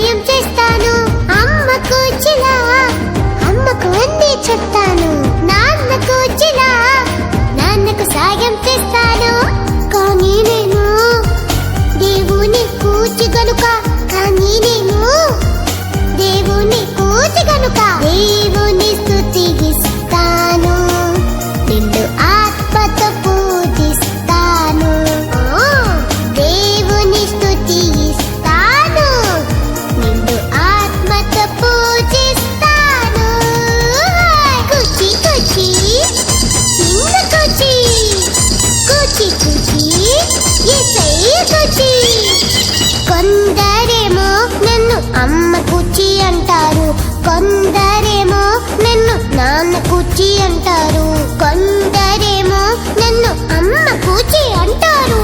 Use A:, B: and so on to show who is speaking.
A: సాయం చేస్తాను. అమ్మకు చిలా అమ్మకు అన్నీ చెప్తాను. నాన్నకు చిలా నాన్నకు సాయం చేస్తాను. కానీ నేను దేవుని కూచి గనుక దేవుని కూచి గనుక దేవుని స్తుతిస్తాను. నిన్ను ఆత్మతో పూజిస్తాను. దేవుని స్తుతిస్తాను. నిన్ను ఆత్మతో పూజిస్తాను. కూచి కూచి చిన్న కూచి కూచి కూచి యేసయ్య కూచి. కొందరేమో నన్ను అమ్మ కూచి అంటారు. కొందరేమో నన్ను నాన్న కూచి అంటారు. కొందరేమో నన్ను అమ్మ కూచి అంటారు.